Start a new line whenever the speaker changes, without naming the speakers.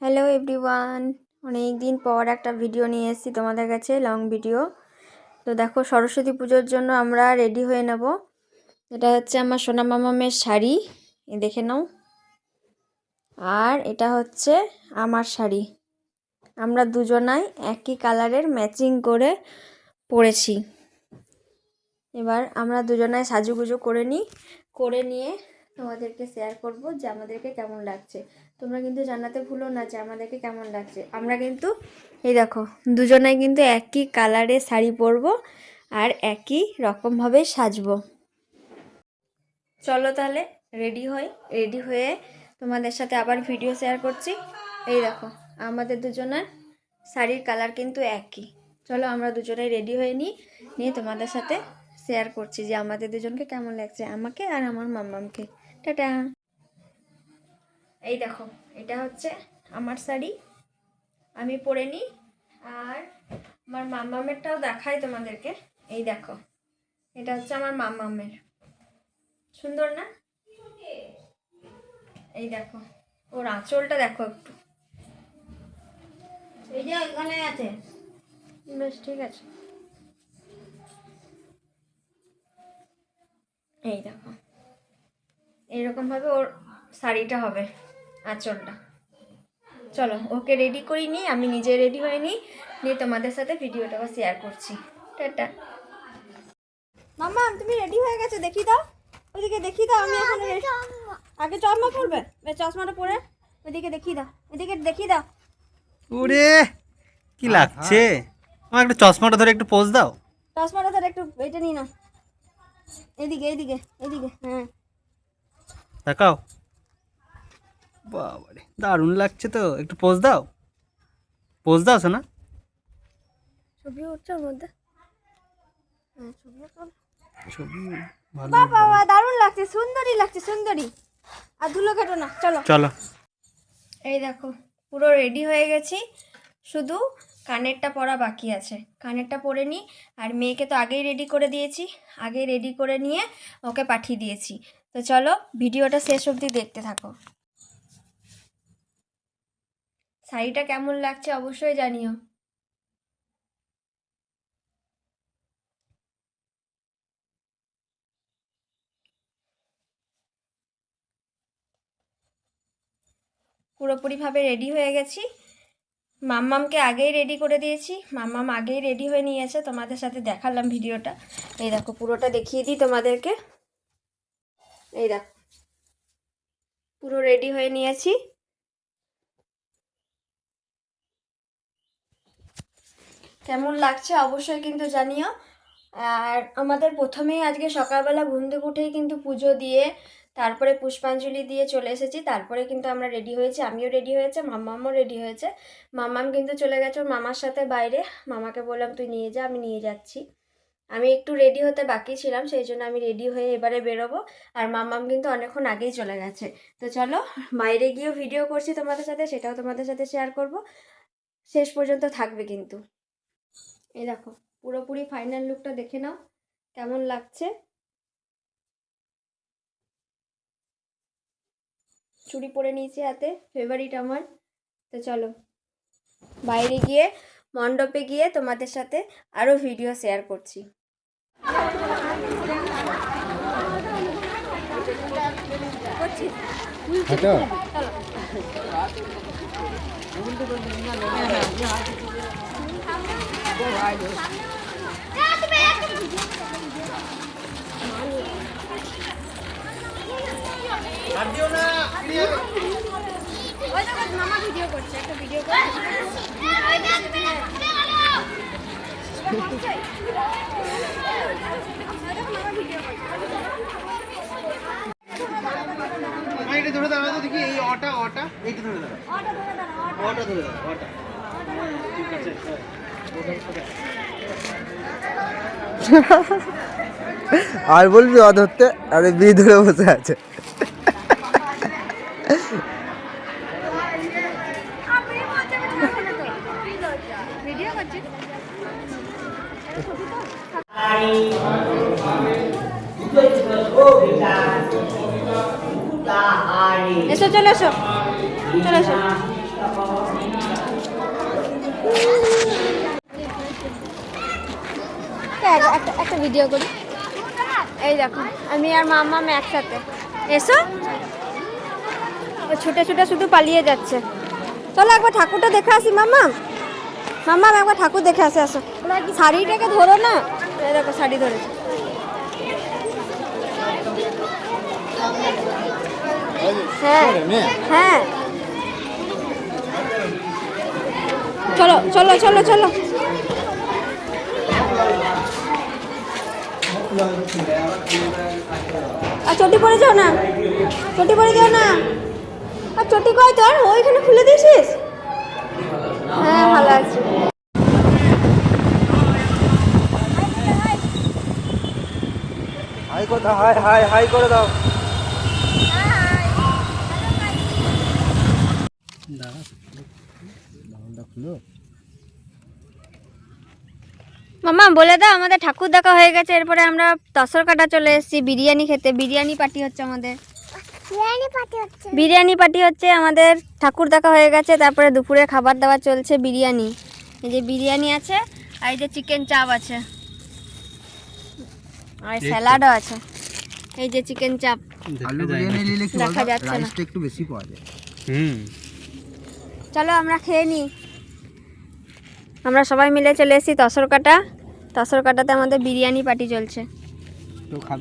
Hello everyone, অনেক দিন পর একটা ভিডিও নিয়ে এসেছি তোমাদের কাছে, লং ভিডিও। তো দেখো, সরস্বতী পুজোর জন্য আমরা রেডি হয়ে নেব। এটা হচ্ছে আমার সোনা মামামের শাড়ি, দেখে নাও। আর এটা হচ্ছে আমার শাড়ি। আমরা দুজনাই একই কালারের ম্যাচিং করে পরেছি। এবার আমরা দুজনাই সাজুগুজু করে নিয়ে তোমাদেরকে শেয়ার করব যে আমাদেরকে কেমন লাগছে। তোমরা কিন্তু জানাতে ভুলো না যে আমাদেরকে কেমন লাগছে। আমরা কিন্তু এই দেখো, দুজনাই কিন্তু একই কালারের শাড়ি পরবো আর একই রকমভাবে সাজবো। চলো তাহলে রেডি হয়ে তোমাদের সাথে আবার ভিডিও শেয়ার করছি। এই দেখো, আমাদের দুজনের শাড়ির কালার কিন্তু একই। চলো আমরা দুজনেই রেডি হয়ে নিয়ে তোমাদের সাথে শেয়ার করছি যে আমাদের দুজনকে কেমন লাগছে, আমাকে আর আমার মাম্মামকে। টাটা। এই দেখো, এটা হচ্ছে আমার শাড়ি, আমি পরে নিই। আর আমার মাম্মামেরটাও দেখাই তোমাদেরকে। এই দেখো, এটা হচ্ছে আমার মাম্মামের। সুন্দর না? এই দেখো, ওর আঁচলটা দেখো একটু। এই যে ওখানে আছে, বেশ ঠিক আছে। এই দেখো, এইরকমভাবে ওর শাড়িটা হবে, আঁচলটা। চলো ওকে রেডি করি নি, আমি নিজে রেডি হয়ে নিয়ে তোমাদের সাথে ভিডিওটা শেয়ার করছি। টাটা। মাম্মা, তুমি রেডি হয়ে গেছো? দেখি দাও, ওইদিকে দেখি দাও। আমি এখন আগে চশমা পরবে, চশমাটা পরে ওইদিকে দেখি দাও, ওইদিকে দেখি দাও।
ওরে কি লাগছে! আমার একটা চশমাটা ধরে একটু পোজ দাও।
চশমাটা ধরে একটু এটা নিয়ে নাও। এদিকে এদিকে এদিকে, হ্যাঁ
দেখাও। বাবারে, দারুণ লাগছে তো। একটু পোজ দাও, পোজ দাও শোনা।
ছবি উঠছে ওর মধ্যে। হ্যাঁ,
ছবি ভালো।
বাবা, দারুণ লাগছে, সুন্দরী লাগছে, সুন্দরী। আর ধুলো কেটো না, চলো
চলো।
এই দেখো, পুরো রেডি হয়ে গেছি, শুধু কানেরটা পরা বাকি আছে। কানেরটা পরে নিই। আর মেয়েকে তো আগেই রেডি করে দিয়েছি, আগেই রেডি করে নিয়ে ওকে পাঠিয়ে দিয়েছি। তো চলো ভিডিওটা শেষ অবধি দেখতে থাকো। শাড়িটা কেমন লাগছে অবশ্যই জানিও। পুরোপুরিভাবে রেডি হয়ে গেছি। মাম্মামকে আগেই রেডি করে দিয়েছি, মাম্মাম আগেই রেডি হয়ে নিয়েছে, তোমাদের সাথে দেখালাম ভিডিওটা। এই দেখো, পুরোটা দেখিয়ে দিই তোমাদেরকে। এই দেখো, পুরো রেডি হয়ে নিয়েছি। কেমন লাগছে অবশ্যই কিন্তু জানিও। আর আমাদের প্রথমেই আজকে সকালবেলা ঘুম থেকে উঠেই কিন্তু পুজো দিয়ে তারপরে পুষ্পাঞ্জলি দিয়ে চলে এসেছি। তারপরে কিন্তু আমরা রেডি হয়েছি, আমিও রেডি হয়েছে, মাম্মামও রেডি হয়েছে। মাম্মাম কিন্তু চলে গেছে ওর মামার সাথে বাইরে। মামাকে বললাম তুই নিয়ে যা, আমি নিয়ে যাচ্ছি। আমি একটু রেডি হতে বাকি ছিলাম, সেই জন্য আমি রেডি হয়ে এবারে বেরোবো। আর মাম্মাম কিন্তু অনেকক্ষণ আগেই চলে গেছে। তো চলো বাইরে গিয়েও ভিডিও করছি তোমাদের সাথে, সেটাও তোমাদের সাথে শেয়ার করব। শেষ পর্যন্ত থাকবে কিন্তু। এই দেখো, পুরোপুরি ফাইনাল লুকটা দেখে নাও কেমন লাগছে। চুড়ি পরে নিয়েছি হাতে, ফেভারিট আমার। তো চলো বাইরে গিয়ে মণ্ডপে গিয়ে তোমাদের সাথে আরও ভিডিও শেয়ার করছি। মামা ভিডিও করছে, একটা ভিডিও
এটা ধরে দাঁড়াও তো দেখি। এই অটা এইটা ধরে দাঁড়াও, অটা ধরে দাঁড়াও, অটা। ঠিক আছে,
আর বলবি অ ধরতে, আরে বি ধরে বসে আছে।
ভিডিও করছি। এসো, চলে এসো, চলে এসো। একটা ভিডিও করি। এই দেখো আমি আর মাম্মাম একসাথে। এসো। ও ছুটে ছুটে শুধু পালিয়ে যাচ্ছে। চলো একবার ঠাকুরটা দেখে আসি মাম্মাম। মাম্মাম একবার ঠাকুর দেখে আসে, আসো। শাড়িটাকে ধরো না। এই দেখো শাড়ি ধরেছে। হ্যাঁ হ্যাঁ, চলো চলো চলো চলো। আর চটি পরে যাও না, চটি পরে যাও না। আর চটি কয় তোর? ওইখানে খুলে দিয়েছিস? হ্যাঁ ভালো আছে।
হাই কথা, হাই হাই হাই করে দাও।
মামা বলে দাও আমাদের ঠাকুর দেখা হয়ে গেছে, এরপরে আমরা তসর কাটা চলে এসেছি বিরিয়ানি খেতে। বিরিয়ানি পার্টি হচ্ছে আমাদের, বিরিয়ানি পার্টি হচ্ছে আমাদের। ঠাকুর দেখা হয়ে গেছে, তারপরে দুপুরে খাবার দাবার চলছে বিরিয়ানি। এই যে বিরিয়ানি আছে, আর এই যে চিকেন চাপ আছে, আর স্যালাডও আছে। এই যে চিকেন চাপ
আলু বিরিয়ানি নিলে কি
দেখা
বলতো,
যাচ্ছে না।
রাইসটা একটু বেশি পাওয়া যায়।
চলো আমরা খেয়ে নিই। আমরা সবাই মিলে চলে এসেছি তসর কাটা। তসর কাটাতে আমাদের বিরিয়ানি পার্টি চলছে।
তো খাবে।